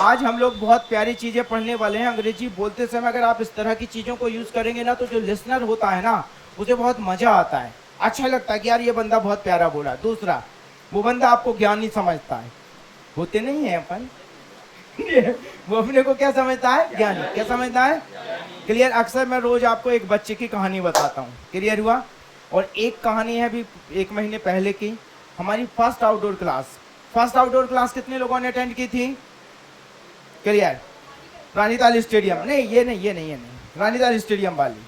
आज हम लोग बहुत प्यारी चीजें पढ़ने वाले हैं। अंग्रेजी बोलते समय अगर आप इस तरह की चीजों को यूज करेंगे ना, तो जो लिसनर होता है ना, उसे बहुत मजा आता है, अच्छा लगता है कि यार ये बंदा बहुत प्यारा बोला। दूसरा, वो बंदा आपको ज्ञानी समझता है। होते नहीं है अपन वो अपने को क्या समझता है? ज्ञानी। क्या समझता है? क्लियर। अक्सर मैं रोज आपको एक बच्चे की कहानी बताता हूँ, क्लियर हुआ। और एक कहानी है अभी 1 महीने पहले की, हमारी first outdoor class. First outdoor class कितने लोगों ने अटेंड की थी? क्लियर। रानीताल स्टेडियम, नहीं ये नहीं ये नहीं ये नहीं, रानीताल स्टेडियम वाली।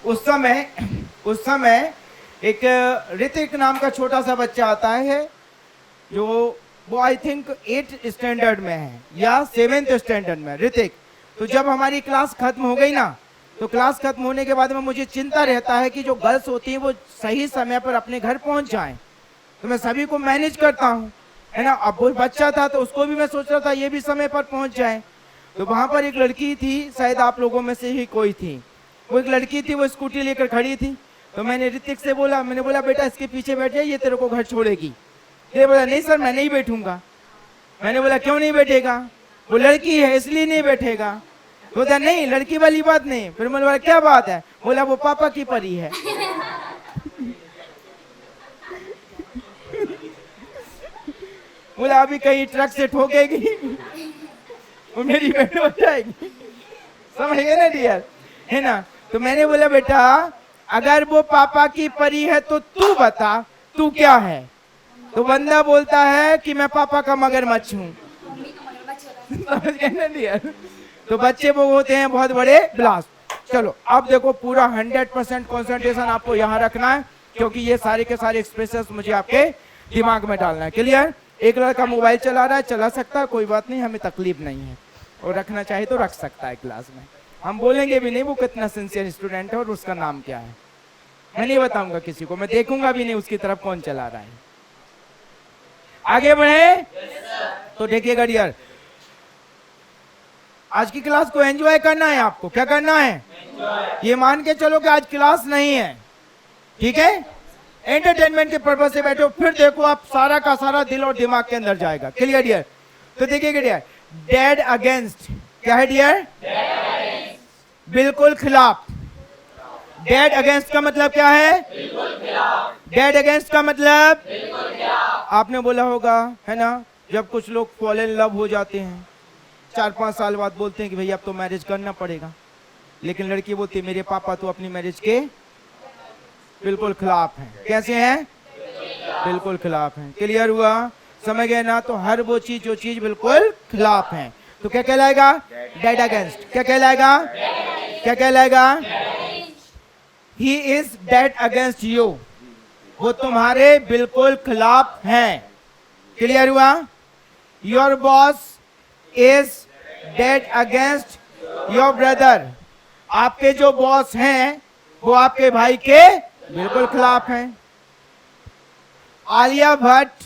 उस समय एक ऋतिक नाम का छोटा सा बच्चा आता है, जो वो आई थिंक 8th स्टैंडर्ड में है या 7th स्टैंडर्ड में, ऋतिक। तो जब हमारी क्लास खत्म हो गई ना, तो क्लास खत्म होने के बाद में मुझे चिंता रहता है कि जो गर्ल्स होती हैं वो सही समय पर अपने घर पहुंच जाएं। तो मैं सभी को मैनेज करता हूं, है ना। अब वो बच्चा था तो उसको भी मैं सोच रहा था ये भी समय पर पहुंच जाए। तो वहां पर एक लड़की थी, शायद आप लोगों में से ही कोई थी, वो एक लड़की थी, वो स्कूटी लेकर खड़ी थी। तो मैंने ऋतिक से बोला, मैंने बोला बेटा इसके पीछे बैठ जाए, ये तेरे को घर छोड़ेगी। ये बोला नहीं सर मैं नहीं बैठूंगा। मैंने बोला क्यों नहीं बैठेगा? वो लड़की है इसलिए नहीं बैठेगा। बोला नहीं लड़की वाली बात नहीं। फिर मैंने बोला क्या बात है? बोला वो पापा की परी है बोला अभी कहीं ट्रक से ठोकेगी वो मेरी बेट हो जाएगी। समझ गए ना डियर, है ना। तो मैंने बोला बेटा अगर वो पापा की परी है तो तू बता तू क्या है? तो बंदा बोलता है कि मैं पापा का मगरमच्छ हूँ। समझ गए ना डियर। तो बच्चे वो होते हैं बहुत बड़े ब्लास्ट। चलो अब देखो पूरा 100% कंसंट्रेशन आपको यहाँ रखना है, क्योंकि ये सारे के सारे एक्सप्रेशंस मुझे आपके दिमाग में डालना है। क्लियर। एक लड़का मोबाइल चला रहा है, चला सकता है, कोई बात नहीं, हमें तकलीफ नहीं है, और रखना चाहे तो रख सकता है क्लास में। हम बोलेंगे भी नहीं वो कितना सिंसियर स्टूडेंट है और उसका नाम क्या है। मैं नहीं बताऊंगा किसी को, मैं देखूंगा भी नहीं उसकी तरफ कौन चला रहा है। आगे बढ़े तो देखिएगा डियर, आज की क्लास को एंजॉय करना है आपको। क्या करना है? ये मान के चलो कि आज क्लास नहीं है, ठीक है, एंटरटेनमेंट के पर्पज से बैठो, फिर देखो आप सारा का सारा दिल और दिमाग के अंदर जाएगा। Clear dear. तो देखिएगा डियर, डेड अगेंस्ट क्या है डियर? बिल्कुल खिलाफ। डेड अगेंस्ट का मतलब क्या है? डेड अगेंस्ट का मतलब आपने बोला होगा, है ना, जब कुछ लोग फॉल इन लव हो जाते हैं 4-5 साल बाद बोलते हैं कि भैया अब तो मैरिज करना पड़ेगा, लेकिन लड़की बोलती है मेरे पापा तो अपनी मैरिज के बिल्कुल खिलाफ हैं। कैसे हैं? बिल्कुल खिलाफ हैं। क्लियर हुआ? समझ गए ना। तो हर वो चीज जो चीज बिल्कुल खिलाफ है तो क्या कहलाएगा? Dead against. क्या कहलाएगा? क्या कहलाएगा? He is dead against you, वो तुम्हारे बिल्कुल खिलाफ हैं। क्लियर हुआ? Your boss is dead against your brother, आपके जो बॉस हैं वो आपके भाई के बिल्कुल खिलाफ हैं। आलिया भट्ट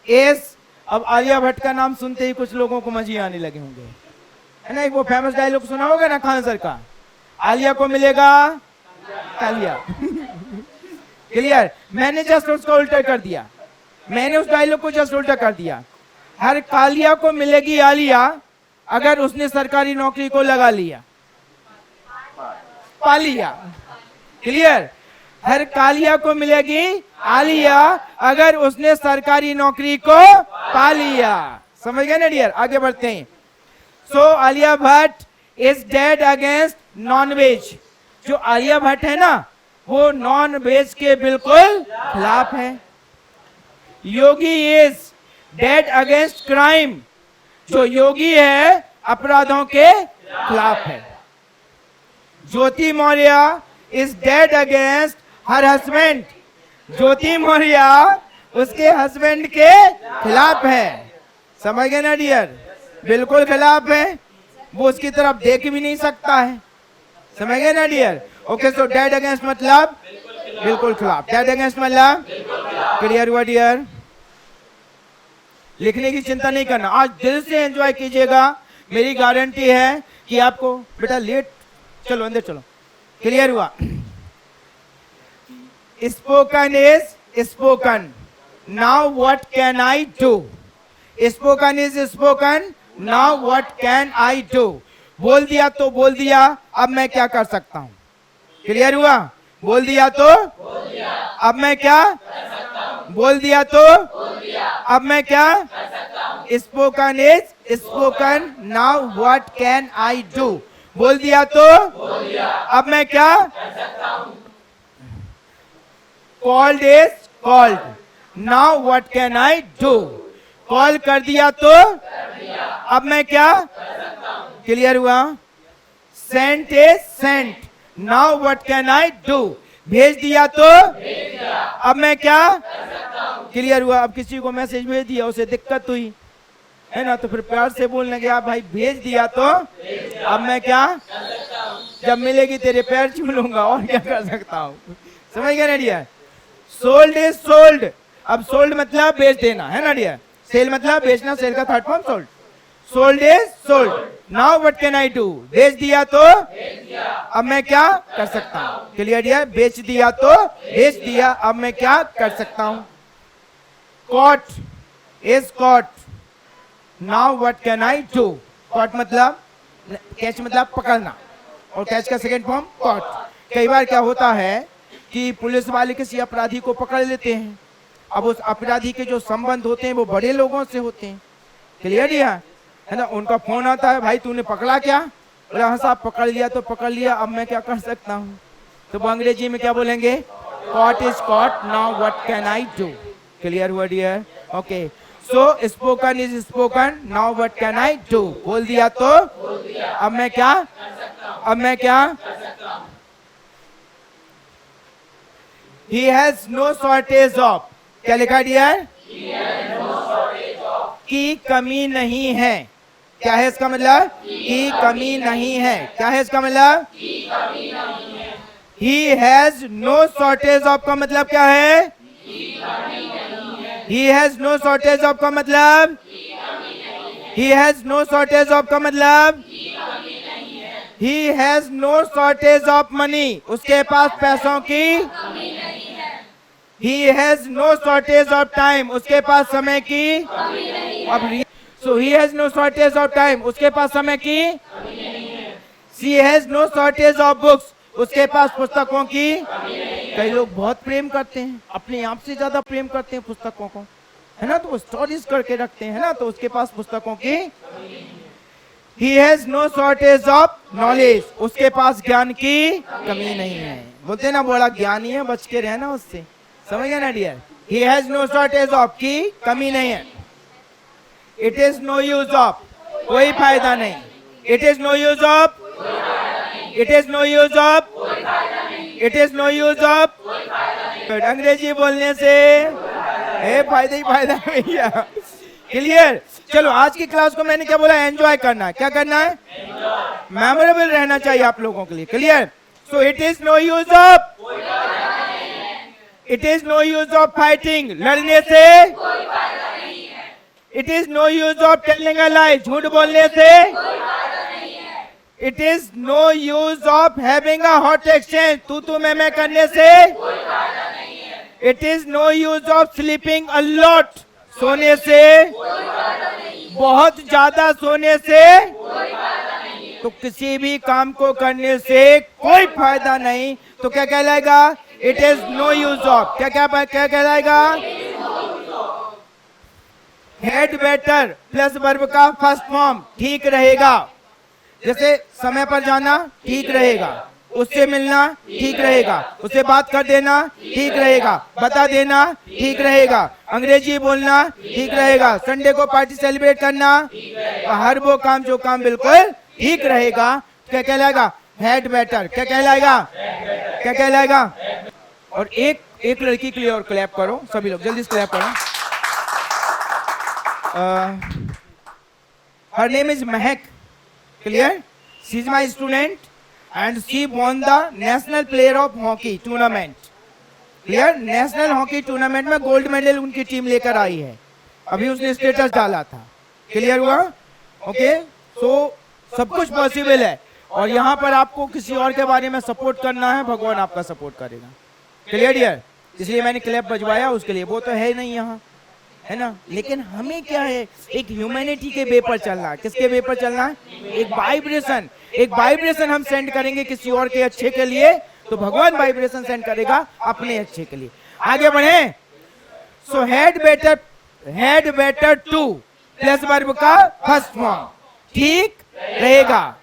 इज, अब आलिया भट्ट का नाम सुनते ही कुछ लोगों को मजे आने लगे होंगे, है ना। एक वो फेमस डायलॉग सुना होगा ना खान सर का, आलिया को मिलेगा तालिया क्लियर। मैंने जस्ट उसको उल्टा कर दिया, मैंने उस डायलॉग को जस्ट उल्टा कर दिया। हर कालिया को मिलेगी आलिया अगर उसने सरकारी नौकरी को लगा लिया, पा लिया। क्लियर। हर कालिया को मिलेगी आलिया अगर उसने सरकारी नौकरी को पा लिया। समझ गए ना डियर। आगे बढ़ते हैं। So Alia Bhatt is dead against non veg. जो आलिया भट्ट है ना वो नॉन वेज के बिल्कुल खिलाफ है। योगी इज डेड अगेंस्ट क्राइम। जो योगी है अपराधों के खिलाफ है। ज्योति Maurya is dead against her husband. ज्योति मौर्य उसके हस्बैंड के खिलाफ है। समझ गए ना डियर? बिल्कुल खिलाफ है, वो उसकी तरफ देख भी नहीं सकता है। समझ गए ना डियर? ओके, सो डेड अगेंस्ट मतलब बिल्कुल खिलाफ। डेड अगेंस्ट मतलब क्लियर हुआ डियर? लिखने की चिंता नहीं करना, आज दिल से एंजॉय कीजिएगा। मेरी गारंटी है कि आपको बेटा लेट चलो अंदर चलो। क्लियर हुआ? Spoken is spoken, now what can I do. Spoken is spoken, now what can I do. बोल दिया तो बोल दिया, अब मैं क्या कर सकता हूं। क्लियर हुआ? बोल दिया तो अब मैं क्या बोल दिया तो अब मैं क्या spoken is spoken, now what can I do. बोल दिया तो अब मैं क्या called is called, now what can I do. Call कर दिया तो अब मैं क्या क्लियर हुआ? Sent is sent, now what can I do. भेज दिया तो अब मैं क्या क्लियर हुआ? अब किसी को मैसेज भेज दिया, उसे दिक्कत हुई है ना, तो फिर प्यार से बोलने गया भाई भेज दिया तो अब मैं क्या, जब मिलेगी तेरे पैर छू लूंगा और क्या कर सकता हूँ। समझ गए ना डियर? सोल्ड इज सोल्ड, अब सोल्ड मतलब बेच देना है ना डियर, सेल मतलब बेचना, सेल का third form sold. Sold is sold, now what can I do. बेच दिया तो अब मैं क्या कर सकता हूँ। Clear dear? बेच दिया तो बेच दिया, अब मैं क्या कर सकता हूँ। Caught is caught, now what can I do. Caught मतलब कैच मतलब पकड़ना, और कैच का सेकंड फॉर्म कॉट। कई बार क्या होता है कि पुलिस वाले किसी अपराधी को पकड़ लेते हैं, अब उस अपराधी के जो संबंध होते हैं वो बड़े लोगों से होते हैं। Clear dear? है ना, उनका फोन आता है, भाई तूने पकड़ा क्या? बोला हाँ साहब पकड़ लिया तो पकड़ लिया, अब मैं क्या कर सकता हूँ। तो वो अंग्रेजी में क्या बोलेंगे? Caught is caught, now what can I do. Clear हुआ dear? Okay, so spoken is spoken, now what can I do. बोल दिया तो अब मैं क्या अब मैं क्या He has no shortage of, क्या लिखा डियर? की कमी नहीं है। क्या है इसका मतलब? की कमी नहीं है। क्या है इसका मतलब? He has no shortage of का मतलब क्या है? He has no shortage of का मतलब? He has no shortage of का मतलब? He has no shortage of money, उसके पास पैसों की He has no shortage of time, उसके पास समय की अब so he has no shortage of time, उसके पास समय की She has no shortage of books, उसके पास पुस्तकों की कई लोग बहुत प्रेम करते हैं, अपने आप से ज्यादा प्रेम करते हैं पुस्तकों को, है ना, तो वो स्टोरीज करके रखते हैं ना, तो उसके पास पुस्तकों की He has no shortage of knowledge, उसके पास ज्ञान की कमी नहीं है। बोलते हैं ना बड़ा ज्ञानी है, बच के रहना उससे। समझ गए ना dear? He has no shortage of की कमी नहीं है। It is no use of, कोई फायदा नहीं। It is no use of, it is no use of, it is no use of। अंग्रेजी बोलने से फायदा ही फायदा है भैया। क्लियर? चलो आज की क्लास को मैंने क्या बोला? एंजॉय करना है। क्या करना है? मेमोरेबल रहना चाहिए आप लोगों के लिए। Clear? So it is no use of, it is no use of fighting, लड़ने से it is no use of telling a lie, झूठ बोलने से it is no use of having a hot exchange, तू मैं करने से it is no use of sleeping a lot, सोने से बहुत ज्यादा सोने से तो किसी भी काम को करने से कोई फायदा नहीं। तो क्या कहलाएगा? It is no use of. क्या कहलाएगा? हेड बेटर प्लस वर्ब का फर्स्ट फॉर्म ठीक रहेगा। जैसे समय पर जाना ठीक रहेगा, उससे मिलना ठीक रहेगा, उससे बात कर देना ठीक रहेगा, बता देना ठीक रहेगा, अंग्रेजी बोलना ठीक रहेगा, संडे को पार्टी सेलिब्रेट करना, हर वो काम जो काम बिल्कुल ठीक रहेगा। क्या कहलाएगा? Had better. क्या कहलाएगा? क्या कहलाएगा? और एक लड़की के लिए और क्लैप करो सभी लोग, जल्दी से क्लैप करो। Her name is Mahak. Clear? She is my student and she won the national player of hockey tournament। Clear? National hockey tournament में गोल्ड मेडल उनकी टीम लेकर आई है, अभी उसने स्टेटस डाला था। क्लियर हुआ? ओके, सो सब कुछ पॉसिबल है, और यहाँ पर आपको किसी और के बारे में सपोर्ट करना है, भगवान आपका सपोर्ट करेगा। Clear dear? इसलिए मैंने क्लैप बजवाया उसके लिए, वो तो है नहीं यहाँ, है ना। लेकिन हमें क्या है, एक ह्यूमैनिटी के वे पर चलना है। किसके वे पर चलना है? एक वाइब्रेशन हम सेंड करेंगे किसी और के अच्छे के लिए, तो भगवान वाइब्रेशन सेंड करेगा अपने अच्छे के लिए। आगे बढ़े। So had better to plus verb का फर्स्ट फॉर्म, ठीक रहेगा।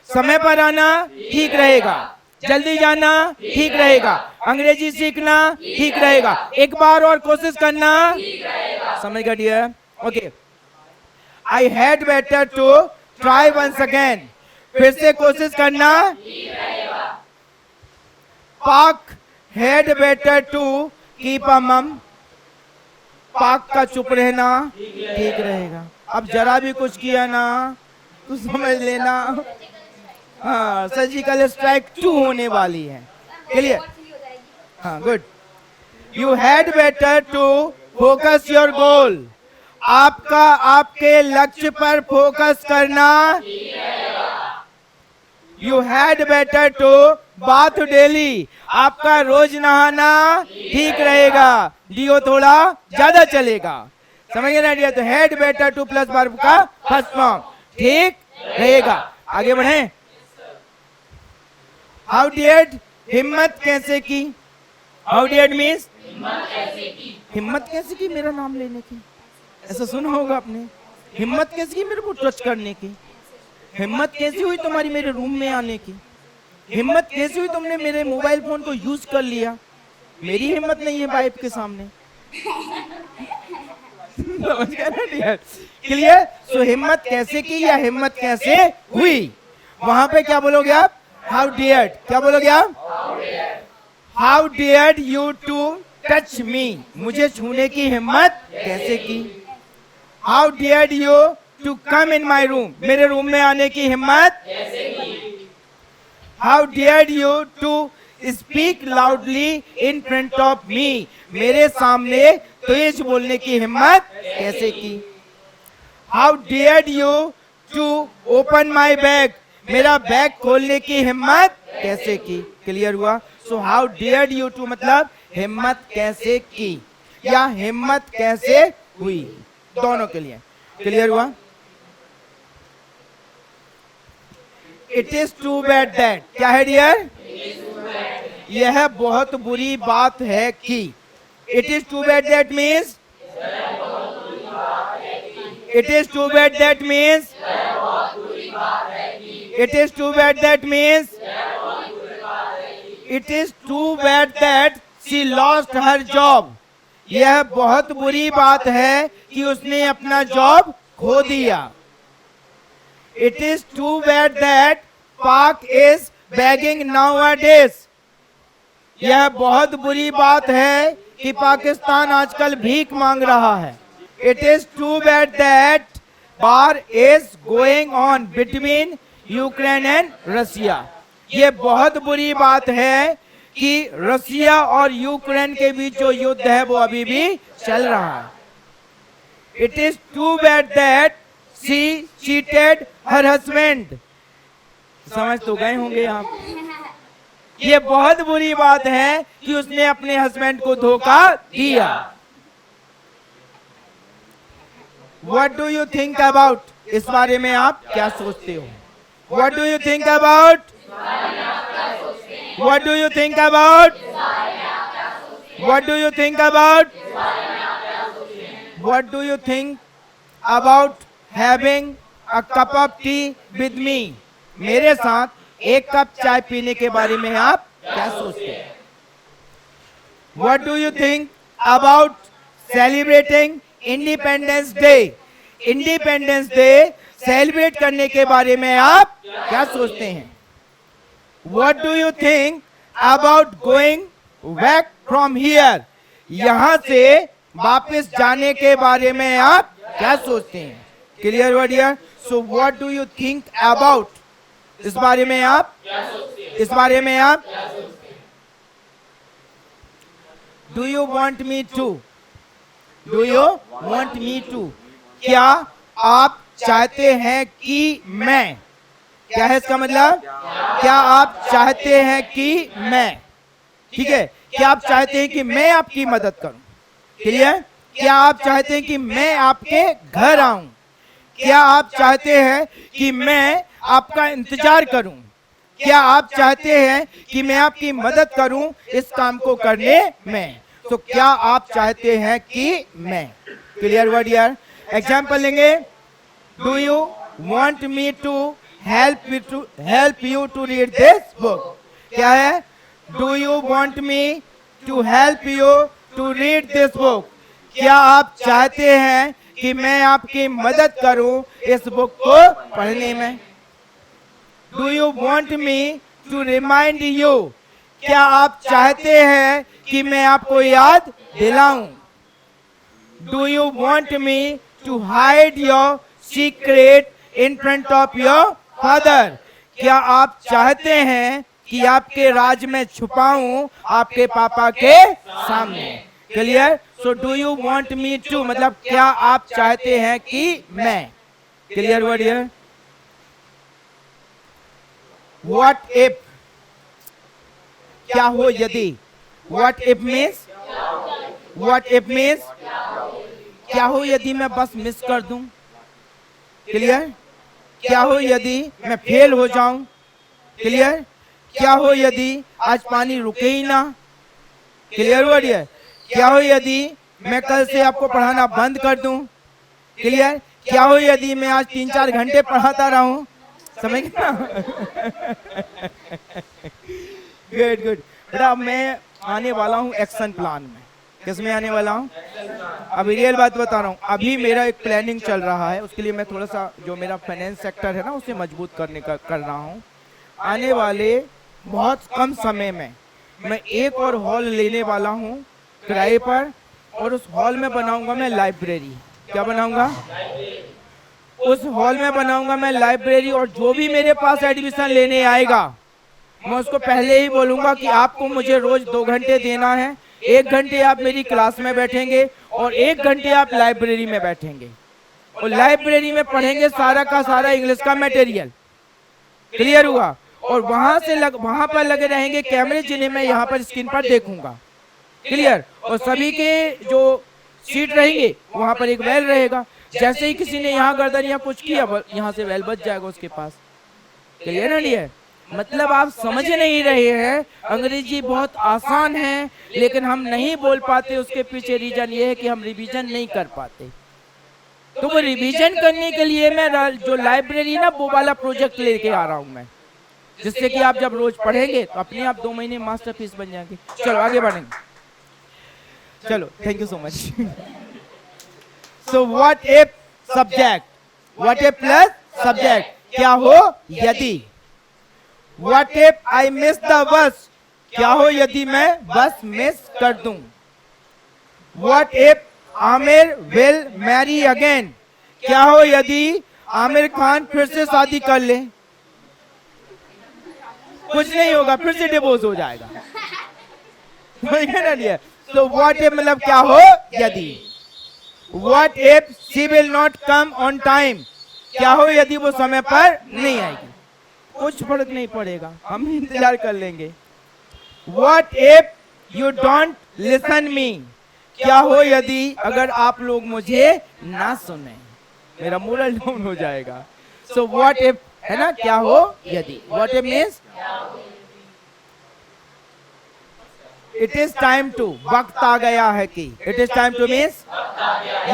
समय पर आना ठीक रहेगा, जल्दी जाना ठीक रहेगा, अंग्रेजी सीखना ठीक रहेगा, एक बार और कोशिश करना, समझ गया dear? Okay. I had better to try once again, फिर से कोशिश करना। Pak had better to keep a mum, Pak का चुप रहना ठीक रहेगा। अब जरा भी कुछ किया ना तो समझ लेना हाँ सर्जिकल स्ट्राइक 2 होने वाली है। क्लियर? हाँ good. You had better to focus your goal, आपका आपके लक्ष्य पर फोकस करना। You had better to bath daily, आपका रोज नहाना ठीक रहेगा, डियो थोड़ा ज्यादा चलेगा। समझ गए ना डियर? तो had better to plus verb का फर्स्ट फॉर्म, ठीक रहेगा। आगे बढ़े। हाउ डिड, हिम्मत कैसे की। हाउ डिड मीन्स हिम्मत कैसे की मेरा नाम लेने की, ऐसा सुना होगा आपने। हिम्मत कैसे की मेरे को टच करने की, हिम्मत कैसी हुई तुम्हारी मेरे रूम में आने की, हिम्मत कैसी हुई तुमने मेरे मोबाइल फोन को यूज कर लिया, मेरी हिम्मत नहीं है वाइफ के सामने। समझ गया ना डियर? क्लियर? सो हिम्मत कैसे की या हिम्मत कैसे हुई, वहां पे क्या बोलोगे आप? How dared. क्या बोलोगे आप? How dared you to touch me, मुझे छूने की हिम्मत कैसे की। How dared you to come in my room, मेरे रूम में आने की हिम्मत कैसे की। How dared you to speak loudly in front of me, मेरे सामने तेज बोलने की हिम्मत कैसे की। How dared you to open my bag, मेरा बैग खोलने की हिम्मत कैसे की। क्लियर हुआ? So how dared you to मतलब हिम्मत कैसे की या हिम्मत कैसे हुई, दोनों के लिए। क्लियर हुआ? It is too bad that, क्या है डियर? यह बहुत बुरी बात है कि। It is too bad that means, it is too bad that means, it is too bad that means, it is too bad that she lost her job, यह बहुत बुरी बात है कि उसने अपना जॉब खो दिया। It is too bad that Pak is begging nowadays, यह बहुत बुरी बात है कि पाकिस्तान आजकल भीख मांग रहा है। It is too bad that war is going on between Ukraine and Russia, ये बहुत बुरी बात है कि रसिया और यूक्रेन के बीच जो युद्ध है वो अभी भी चल रहा है। It is too bad that she cheated her husband, समझ तो गए होंगे आप। ये बहुत बुरी बात है कि उसने अपने हस्बैंड को धोखा दिया। What do you think about, इस बारे में आप क्या सोचते हो? What do you think about? What do you think about? What do you think about? What do you think about having a cup of tea with me? मेरे साथ एक कप चाय पीने के बारे में आप क्या सोचते हैं? What do you think about celebrating Independence Day? Independence day celebrate करने के बारे में आप क्या सोचते हैं? What do you think about going back from here? यहाँ से वापस जाने के बारे में आप क्या सोचते हैं? क्लियर हुआ dear? So what do you think about, इस बारे में आप क्या सोचते हैं? इस बारे में आप क्या सोचते हैं? Do you want me to, do you want me to, क्या आप चाहते हैं कि मैं, क्या है इसका मतलब? क्या आप चाहते हैं कि मैं, ठीक है, क्या आप चाहते हैं कि मैं आपकी मदद करूं? क्लियर? क्या आप चाहते हैं कि मैं आपके घर आऊं? क्या आप चाहते हैं कि मैं आपका इंतजार करूं? क्या आप चाहते हैं कि मैं आपकी मदद करूं इस काम को करने में? तो क्या आप चाहते हैं कि मैं? क्लियर वर्ड यार। एग्जाम्पल लेंगे, do you want me to help you to read this book? क्या है? Do you want me to help you to read this book? क्या आप चाहते हैं कि मैं आपकी मदद करूं इस बुक को पढ़ने में? Do you want me to remind you? क्या आप चाहते हैं कि मैं आपको याद दिलाऊं? Do you want me to hide your secret in front of your father? क्या आप चाहते हैं कि आपके राज में छुपाऊं आपके पापा के सामने? Clear? So do you want me to मतलब क्या आप चाहते हैं कि मैं? Clear word here. What if, क्या हो यदि। What if means, what if means क्या हो यदि मैं बस मिस कर दूं? क्लियर? क्या हो यदि मैं फेल हो जाऊं? क्लियर? क्या हो यदि आज पानी रुके ही ना? क्लियर वर्ड है। क्या हो यदि मैं कल से आपको पढ़ाना बंद कर दूं? क्लियर? क्या हो यदि मैं आज 3-4 घंटे पढ़ाता रहूं? समझ गया? गुड गुड बेटा, मैं आने वाला हूं एक्शन प्लान में। किसमें आने वाला हूं? अभी रियल बात बता रहा हूं, अभी मेरा एक प्लानिंग चल रहा है, उसके लिए मैं थोड़ा सा जो मेरा फाइनेंस सेक्टर है ना उसे मजबूत करने का कर रहा हूं। आने वाले बहुत कम समय में मैं एक और हॉल लेने वाला हूं किराए पर, और उस हॉल में बनाऊंगा मैं लाइब्रेरी। क्या बनाऊंगा? उस हॉल में बनाऊंगा मैं लाइब्रेरी, और जो भी मेरे पास एडमिशन लेने आएगा मैं उसको पहले ही बोलूंगा कि आपको मुझे रोज 2 घंटे देना है। 1 घंटे आप मेरी क्लास में बैठेंगे और 1 घंटे आप लाइब्रेरी में बैठेंगे, और लाइब्रेरी में पढ़ेंगे सारा का सारा इंग्लिश का मटेरियल। क्लियर हुआ? और वहां पर लगे रहेंगे कैमरे, जिन्हें मैं यहाँ पर स्क्रीन पर देखूंगा। क्लियर? और सभी के जो सीट रहेंगे वहां पर एक वेल रहेगा। जैसे ही किसी ने यहाँ गर्दन या कुछ किया, यहाँ से वेल बच जाएगा उसके पास। क्लियर है? नहीं है? मतलब आप समझ नहीं रहे हैं, अंग्रेजी बहुत आसान है लेकिन हम नहीं बोल पाते। उसके पीछे रीजन ये है कि हम रिवीजन नहीं कर पाते। तो वो रिवीजन करने के लिए मैं जो लाइब्रेरी ना वो वाला प्रोजेक्ट लेके आ रहा हूँ मैं, जिससे कि आप जब रोज पढ़ेंगे तो अपने आप 2 महीने मास्टरपीस बन जाएंगे। चलो आगे बढ़ेंगे। चलो, thank you so much. So what if subject, what if plus subject, क्या हो यदि। What if I miss the bus, क्या हो यदि मैं बस मिस कर दूं। What if Aamir will marry again, क्या हो यदि आमिर खान फिर से शादी कर ले। कुछ नहीं होगा, फिर से डिवोर्स हो जाएगा। तो व्हाट इफ मतलब क्या हो यदि। What if she will not come on time, क्या हो यदि वो समय पर नहीं आएगी। कुछ फर्क नहीं पड़ेगा, हम इंतजार कर लेंगे। What if you don't listen me, क्या हो यदि अगर आप लोग मुझे ना सुने, मेरा मोरल डाउन हो जाएगा। सो व्हाट इफ है ना, क्या हो यदि। What if means it is time to, वक्त आ गया है कि। It is time to means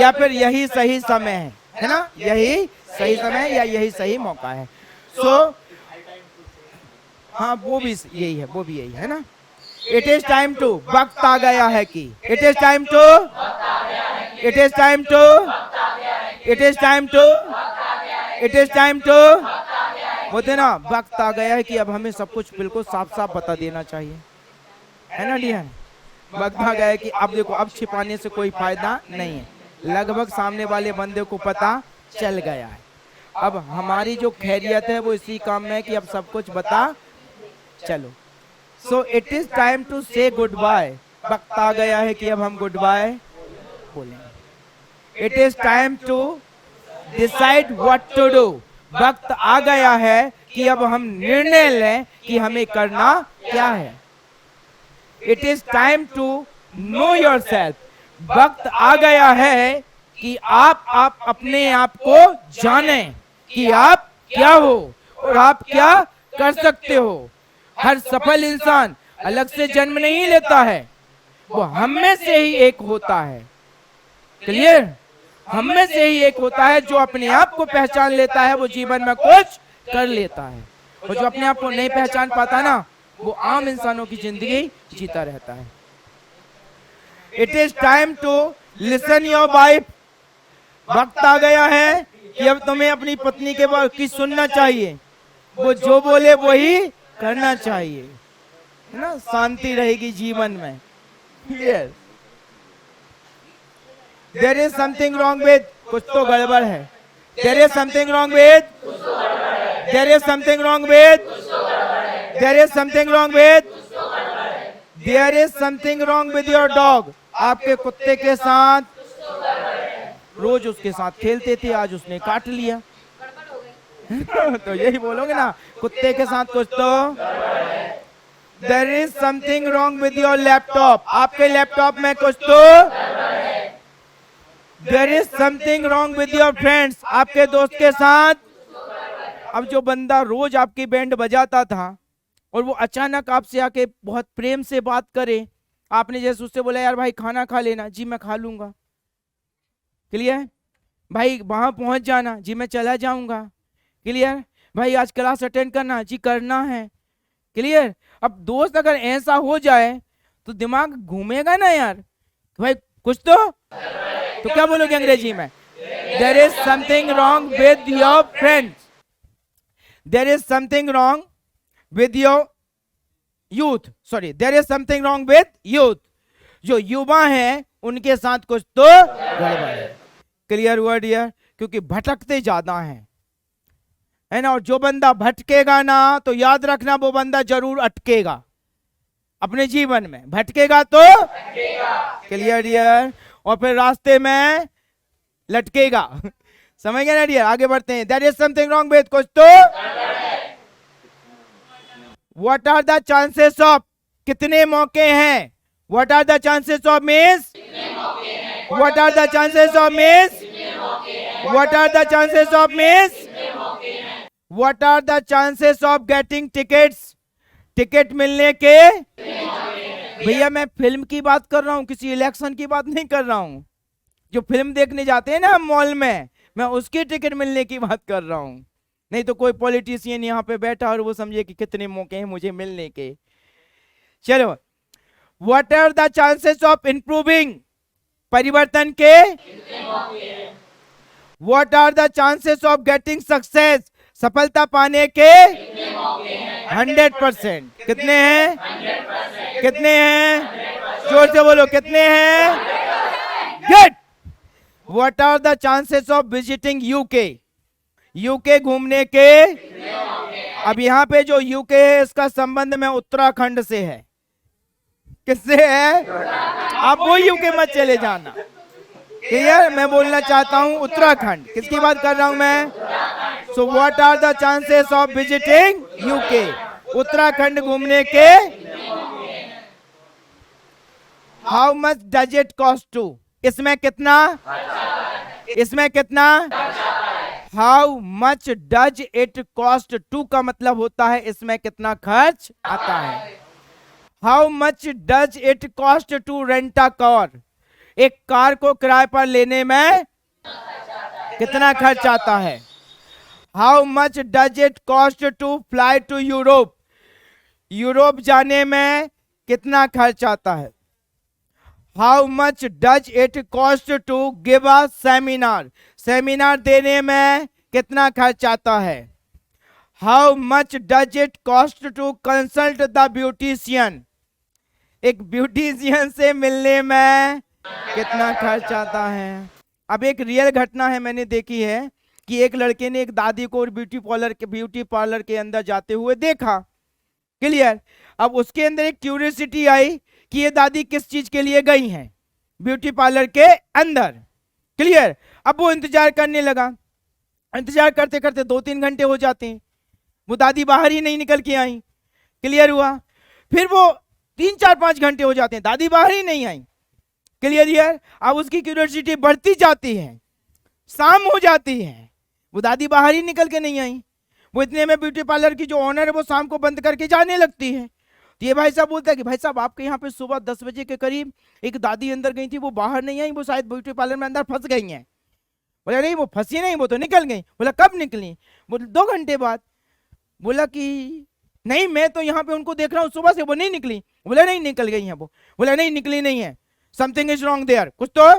या फिर यही सही समय है ना, यही सही समय या यही सही मौका है। सो हाँ, वो भी यही है, वो भी यही है ना। इट इज टाइम टू, वक्त आ गया है कि। It is time to, it is time to, it is time to, it is time to. बोलते ना, वक्त आ गया है कि अब हमें सब कुछ बिल्कुल साफ साफ बता देना चाहिए, है ना डियर। वक्त आ गया है कि अब देखो, अब छिपाने से कोई फायदा नहीं है। लगभग सामने वाले बंदे को पता चल गया है। अब हमारी जो खैरियत है वो इसी काम में है कि अब सब कुछ बता चलो। So it is time to say goodbye, वक्त आ गया है कि अब हम गुड बाय बोलेंगे। It is time to decide what to do, वक्त आ गया है कि अब हम निर्णय लें कि हमें करना क्या है। It is time to know yourself, वक्त आ गया है कि आप अपने आप को जाने कि आप क्या हो और आप क्या कर सकते हो। हर सफल इंसान अलग से जन्म नहीं लेता है, वो हम में से ही एक होता है। क्लियर? हम में से ही एक होता है जो अपने आप को पहचान लेता है, वो जीवन में कुछ कर लेता है। और जो अपने आप को नहीं पहचान पाता ना, वो आम इंसानों की जिंदगी जीता रहता है। It is time to listen your wife. वक्त आ गया है कि अब तुम्हें अपनी पत्नी के बात की सुनना चाहिए, वो जो बोले वही करना चाहिए, है ना? शांति रहेगी जीवन में। Yes, there is something wrong with, कुछ तो गड़बड़ है। There is something wrong with, there is something wrong with, there is something wrong with, there is something wrong with your dog. आपके कुत्ते के साथ रोज उसके साथ खेलते थे, आज उसने काट लिया। तो यही बोलोगे ना, कुत्ते के साथ कुछ तो। There is something wrong with your laptop. आपके लैपटॉप में कुछ तो। There is something wrong with your friends. आपके दोस्त के साथ। अब जो बंदा रोज आपकी बैंड बजाता था और वो अचानक आपसे आके बहुत प्रेम से बात करे, आपने जैसे उससे बोला यार भाई खाना खा लेना, जी मैं खा लूंगा। क्लियर? भाई वहां पहुंच जाना, जी मैं चला जाऊंगा। क्लियर? भाई आज क्लास अटेंड करना, जी करना है। क्लियर? अब दोस्त अगर ऐसा हो जाए तो दिमाग घूमेगा ना यार, भाई कुछ तो क्या बोलोगे अंग्रेजी में? There is something wrong with your friends, there is something wrong with your youth, sorry there is something wrong with youth. जो युवा हैं उनके साथ कुछ तो गड़बड़ है। क्लियर हुआ डियर? क्योंकि भटकते ज्यादा हैं, है ना? और जो बंदा भटकेगा ना, तो याद रखना वो बंदा जरूर अटकेगा अपने जीवन में। भटकेगा तो क्लियर डियर? और फिर रास्ते में लटकेगा। समझ गए ना डियर? आगे बढ़ते हैं। There is something wrong with, कुछ तो। What are the chances of, कितने मौके हैं? What are the chances of means, what are the chances of means, what are the chances of means, what are the chances of getting tickets, ticket मिलने के। भैया मैं film की बात कर रहा हूं, किसी इलेक्शन की बात नहीं कर रहा हूं। जो फिल्म देखने जाते हैं ना मॉल में, मैं उसकी टिकट मिलने की बात कर रहा हूं। नहीं तो कोई पॉलिटिशियन यहाँ पे बैठा और वो समझे कि कितने मौके हैं मुझे मिलने के। चलो, what are the chances of improving, परिवर्तन के। What are the chances of getting success, सफलता पाने के। 100%। कितने हैं? कितने हैं? जोर से बोलो, कितने हैं? Good. What are the chances of visiting UK, UK घूमने के। अब यहाँ पे जो यूके है इसका संबंध में उत्तराखंड से है। किससे है? आप वो यूके मत चले जाना। क्लियर? मैं बोलना चाहता हूँ उत्तराखंड। किसकी बात कर रहा हूं मैं? So what are the chances of visiting UK, Uttarakhand घूमने के। How much does it cost to, इसमें कितना, इसमें कितना। How much does it cost to का मतलब होता है इसमें कितना खर्च आता है। How much does it cost to rent a car, एक कार को किराए पर लेने में कितना खर्च आता है। How much does it cost to fly to Europe, Europe जाने में कितना खर्च आता है। How much does it cost to give a seminar, seminar देने में कितना खर्च आता है। How much does it cost to consult the beautician, एक ब्यूटिशियन से मिलने में कितना खर्च आता है। अब एक रियल घटना है, मैंने देखी है कि एक लड़के ने एक दादी को ब्यूटी पार्लर के अंदर जाते हुए देखा। क्लियर? अब उसके अंदर एक क्यूरियोसिटी आई कि ये दादी किस चीज के लिए गई हैं ब्यूटी पार्लर के अंदर। क्लियर? अब वो इंतजार करने लगा, इंतजार करते करते 2-3 घंटे हो जाते हैं, वो दादी बाहर ही नहीं निकल के आई। क्लियर हुआ? फिर वो 3-4-5 घंटे हो जाते हैं, दादी बाहर ही नहीं आई। क्लियर यार। अब उसकी क्यूरियोसिटी बढ़ती जाती है, शाम हो जाती है, वो दादी बाहर ही निकल के नहीं आई। वो इतने में ब्यूटी पार्लर की जो ऑनर है वो शाम को बंद करके जाने लगती है। तो ये भाई साहब बोलता है कि भाई साहब आपके यहाँ पे सुबह 10 बजे के करीब एक दादी अंदर गई थी, वो बाहर नहीं आई, वो शायद ब्यूटी पार्लर में अंदर फंस गई हैं। बोला नहीं वो फंसी नहीं, वो तो निकल गई। बोला कब निकली? बोला 2 घंटे बाद। बोला कि नहीं मैं तो यहाँ पे उनको देख रहा हूँ सुबह से, वो नहीं निकली। बोला नहीं निकल गई है वो। बोला नहीं निकली नहीं है, समथिंग इज रॉन्ग देयर, कुछ तो।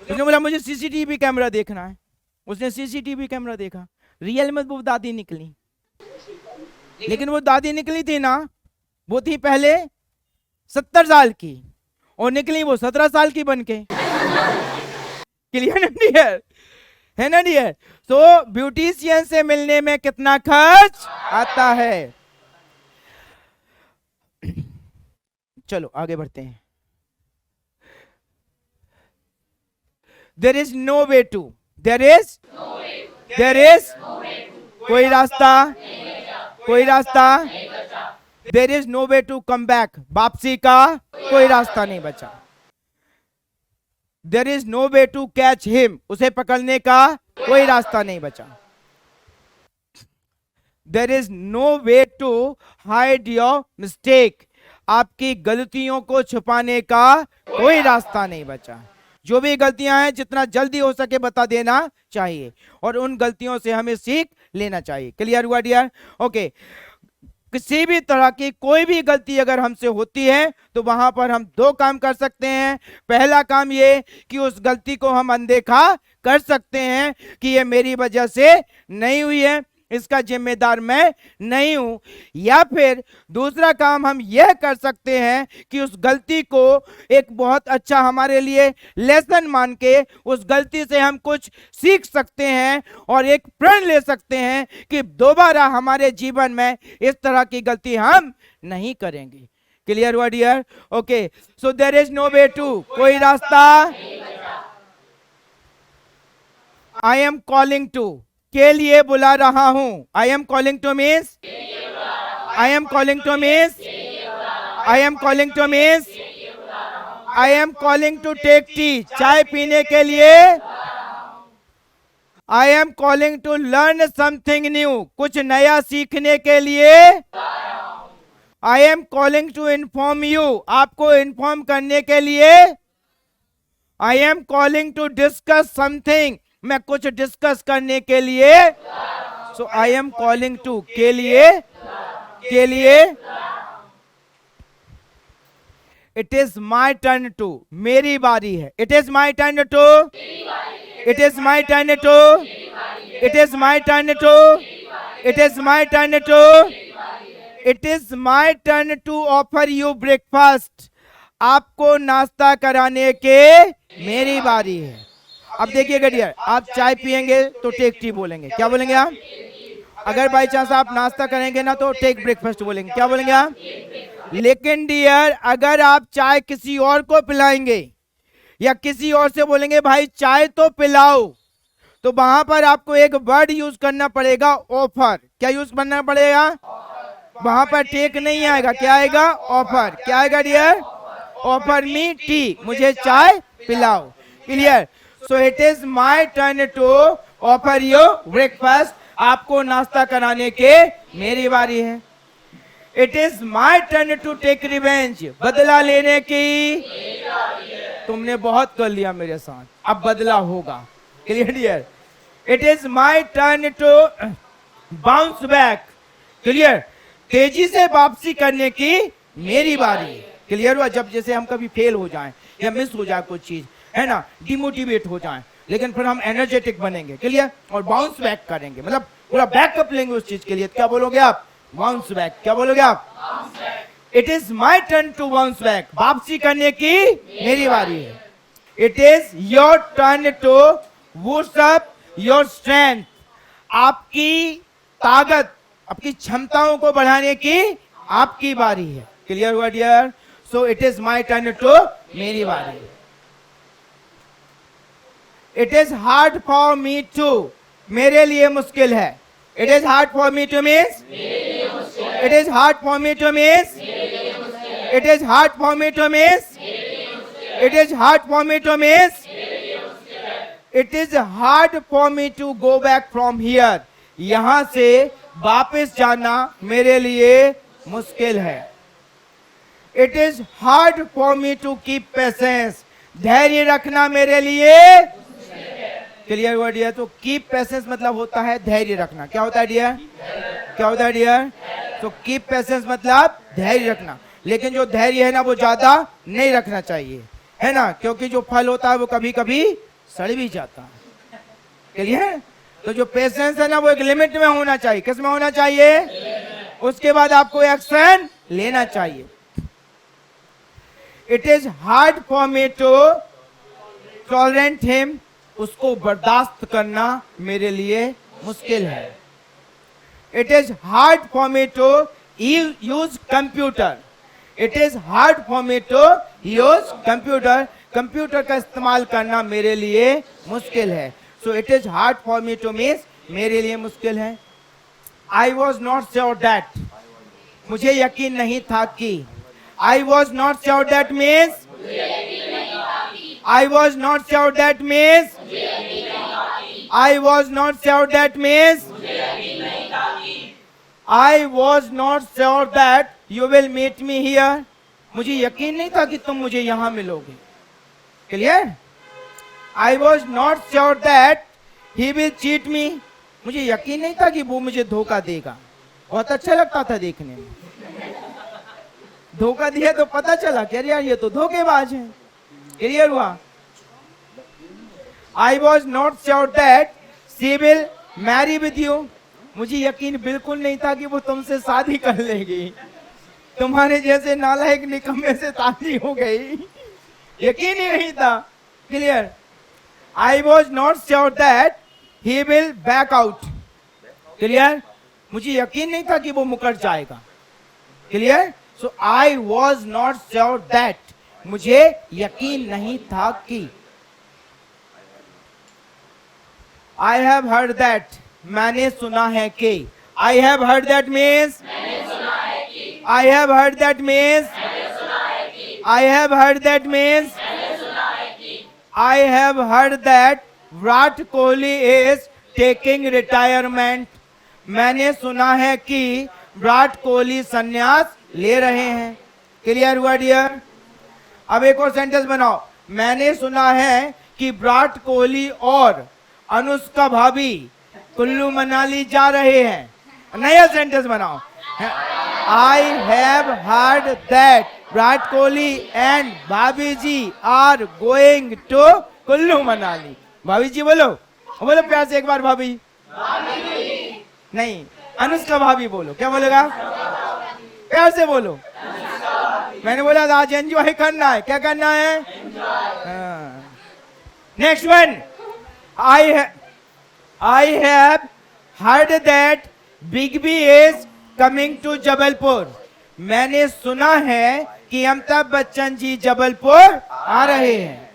उसने बोला मुझे सीसीटीवी कैमरा देखना है। उसने सीसीटीवी कैमरा देखा, रियल में वो दादी निकली। लेकिन वो दादी निकली थी ना, वो थी पहले 70 साल की और निकली वो 17 साल की बनके। क्लियर डियर, है ना डियर। तो ब्यूटिशियन से मिलने में कितना खर्च आता है। चलो आगे बढ़ते हैं। There is no way to, there is कोई रास्ता, कोई रास्ता, there is no way to come back, वापसी का कोई रास्ता नहीं बचा। There is no way to catch him, उसे पकड़ने का कोई रास्ता नहीं बचा। There is no way to hide your mistake, आपकी गलतियों को छुपाने का कोई रास्ता नहीं बचा। जो भी गलतियां हैं जितना जल्दी हो सके बता देना चाहिए और उन गलतियों से हमें सीख लेना चाहिए। क्लियर हुआ डियर? ओके। किसी भी तरह की कोई भी गलती अगर हमसे होती है तो वहां पर हम 2 काम कर सकते हैं। पहला काम ये कि उस गलती को हम अनदेखा कर सकते हैं कि ये मेरी वजह से नहीं हुई है, इसका जिम्मेदार मैं नहीं हूं। या फिर दूसरा काम हम यह कर सकते हैं कि उस गलती को एक बहुत अच्छा हमारे लिए लेसन मान के उस गलती से हम कुछ सीख सकते हैं और एक प्रण ले सकते हैं कि दोबारा हमारे जीवन में इस तरह की गलती हम नहीं करेंगे। क्लियर हुआ dear? Okay. So there is no way to, कोई रास्ता। आई एम कॉलिंग टू, के लिए बुला रहा हूं। I am calling to means, I am calling to means, I am calling to means, I am calling to take tea, चाय पीने के लिए। I am calling to learn something new, कुछ नया सीखने के लिए। I am calling to inform you, आपको इन्फॉर्म करने के लिए। I am calling to discuss something, मैं कुछ डिस्कस करने के लिए। So I am calling to, के लिए, के लिए। It is my turn to, मेरी बारी है। It is my turn to, it is my turn to, it is my turn to, it is my turn to, it is my turn to offer you breakfast, आपको नाश्ता कराने के मेरी बारी है। अब देखिएगा डियर, आप चाय पियेंगे तो टेक टी बोलेंगे। क्या बोलेंगे आप? अगर बाई चांस आप नाश्ता करेंगे ना तो टेक ब्रेकफास्ट बोलेंगे। क्या बोलेंगे आप? लेकिन डियर अगर आप चाय किसी और को पिलाएंगे या किसी और से बोलेंगे भाई चाय तो पिलाओ, तो वहां पर आपको एक वर्ड यूज करना पड़ेगा, ऑफर। क्या यूज करना पड़ेगा? वहां पर टेक नहीं आएगा, क्या आएगा? ऑफर। क्या आएगा डियर? ऑफर मी टी, मुझे चाय पिलाओ। Clear? So it is my turn to offer you breakfast, आपको नाश्ता कराने के मेरी बारी है। It is my turn to take revenge, बदला लेने की। तुमने बहुत कर लिया मेरे साथ, अब बदला होगा। Clear dear? It is my turn to bounce back, clear, तेजी से वापसी करने की मेरी बारी। क्लियर हुआ? जब जैसे हम कभी फेल हो जाएं या मिस हो जाए कुछ चीज, है ना, डिमोटिवेट हो जाएं, लेकिन फिर हम एनर्जेटिक बनेंगे। क्लियर? और बाउंस बैक करेंगे, मतलब पूरा बैकअप लेंगे उस चीज के लिए। क्या बोलोगे आप? Bounce back. क्या बोलोगे आप? It is my turn to bounce back, वापसी करने की मेरी बारी है। It is your turn to boost up your strength, आपकी ताकत, आपकी क्षमताओं को बढ़ाने की आपकी बारी है। क्लियर हुआ dear? So it is my turn to, मेरी बारी है। It is hard for me to, मेरे लिए मुश्किल है। It is hard for me to means, it is hard for me to means, it is hard for me to means, It is hard for me to miss. It is hard for me to go back from here. यहाँ से वापस जाना मेरे लिए मुश्किल है. It is hard for me to keep patience. धैर्य रखना मेरे लिए क्लियर हुआ डियर. तो कीप पेशेंस मतलब होता है धैर्य रखना. क्या होता है डियर? क्या होता है डियर? तो कीप पेशेंस मतलब धैर्य रखना. लेकिन जो धैर्य है ना वो ज्यादा नहीं रखना चाहिए, है ना, क्योंकि जो फल होता है वो कभी कभी सड़ भी जाता है. क्लियर? तो जो पेशेंस है ना वो एक लिमिट में होना चाहिए. किस में होना चाहिए? उसके बाद आपको एक्शन लेना चाहिए. It is hard for me to tolerate him. उसको बर्दाश्त करना मेरे लिए मुश्किल है. It is hard for me to use computer. It is hard for me to use computer. Computer का इस्तेमाल करना मेरे लिए मुश्किल है. So it is hard for me to miss. मेरे लिए मुश्किल है. I was not sure that. मुझे यकीन नहीं था कि. I was not sure that means. I was not sure that means. I was not sure that means. I was not sure that you will meet me here. मुझे यकीन नहीं था कि तुम मुझे यहाँ मिलोगे. Clear? I was not sure that he will cheat me. मुझे यकीन नहीं था कि वो मुझे धोखा देगा. बहुत अच्छा लगता था देखने में. धोखा दिया तो पता चला कि यार ये तो धोखेबाज है. क्लियर हुआ? I was not sure that she will marry with you. मुझे यकीन बिल्कुल नहीं था कि वो तुमसे शादी कर लेगी. तुम्हारे जैसे नालायक निकम्मे से शादी हो गई. यकीन ही नहीं था. Clear? I was not sure that he will back out. Clear? मुझे यकीन नहीं था कि वो मुकर जाएगा. Clear? So I was not sure that. मुझे यकीन नहीं था कि. I have heard that. मैंने सुना है कि. I have heard that means. I have heard that means. I have heard that means. I have heard that Virat Kohli is taking retirement. मैंने सुना है कि विराट कोहली संन्यास ले रहे हैं. क्लियर हुआ डियर? अब एक और सेंटेंस बनाओ. मैंने सुना है कि विराट कोहली और अनुष्का भाभी कुल्लू मनाली जा रहे हैं. नया सेंटेंस बनाओ. I have heard that Virat Kohli and bhabhi ji are going to Kullu Manali. भाभी जी बोलो. बोलो प्यार से एक बार. भाभी नहीं, अनुष्का भाभी बोलो. क्या बोलेगा? प्यार से बोलो. मैंने बोला था आज एंजॉय करना है. क्या करना है? Next one. I have heard that Big B is coming to Jabalpur. मैंने सुना है कि अमिताभ बच्चन जी जबलपुर आ रहे हैं.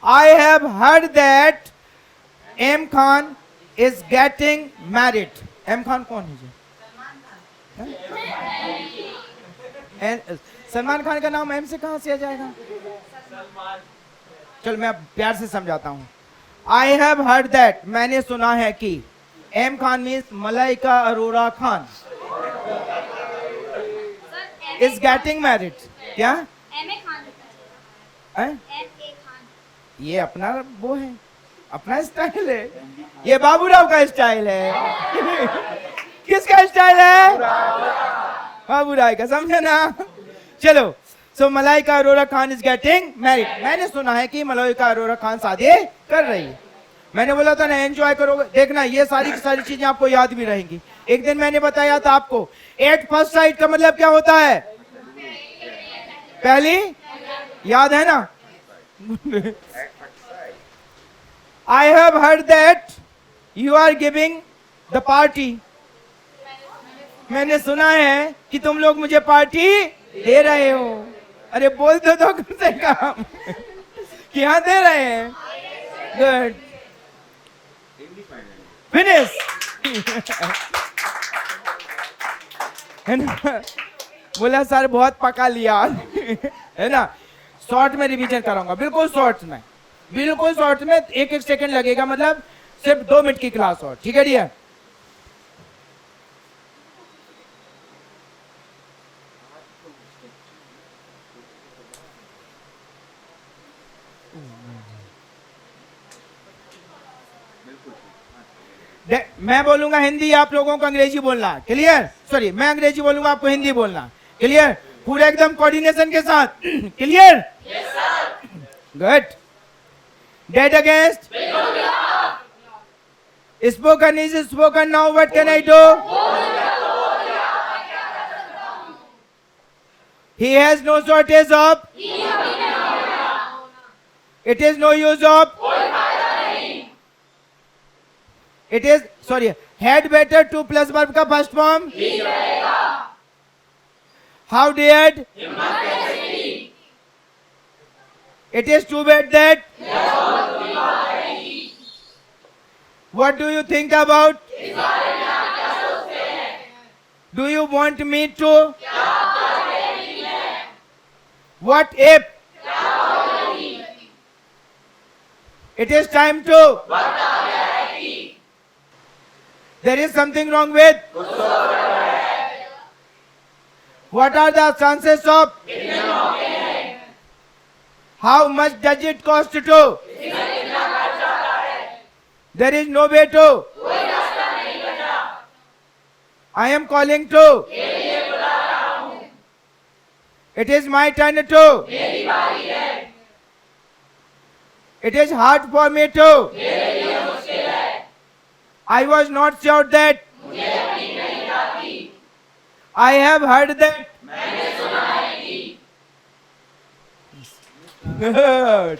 I have heard that M Khan is getting married. M Khan कौन है जी? सलमान खान का नाम एम से कहां से आ जाएगा? चल मैं प्यार से समझाता हूं. I have heard that. मैंने सुना है कि. M Khan means Malaika Arora Khan is getting married. क्या? ये अपना वो है, अपना स्टाइल है. ये बाबूराव का स्टाइल है. किसका स्टाइल है? बाबूराव का. समझे ना? चलो. So Malaika Arora Khan is getting married. मैंने सुना है कि मलाइका अरोरा खान शादी कर रही है. मैंने बोला था ना एंजॉय करोगे. देखना ये सारी की सारी चीजें आपको याद भी रहेंगी. एक दिन मैंने बताया था आपको एट फर्स्ट साइट का मतलब क्या होता है? पहली. याद है ना? I have heard that you are giving the party. मैंने सुना है कि तुम लोग मुझे पार्टी दे रहे हो. अरे बोल दो कम से कम कि हाँ दे रहे हैं. गुड. फिनिश. है ना? बोला सर बहुत पका लिया. है ना? शॉर्ट में रिवीजन कराऊंगा, बिल्कुल शॉर्ट में, बिल्कुल शॉर्ट में, 1-1 सेकंड लगेगा, मतलब सिर्फ 2 मिनट की क्लास और, ठीक है डियर। मैं बोलूंगा हिंदी, आप लोगों को अंग्रेजी बोलना, क्लियर? सॉरी, मैं अंग्रेजी बोलूंगा, आपको हिंदी बोलना, क्लियर? पूरा एकदम कोऑर्डिनेशन के साथ, clear? Good. Dead against, spoken is spoken, now what can I do? He has no shortage of, it is no use of, it is, sorry, had better to plus verb का first form, how dared, it is too bad that, what do you think about, do you want me to, what if, it is time to, there is something wrong with, what are the chances of, how much does it cost to, there is no way to, I am calling to, it is my turn to, it is hard for me to, I was not sure that, I have heard that, good.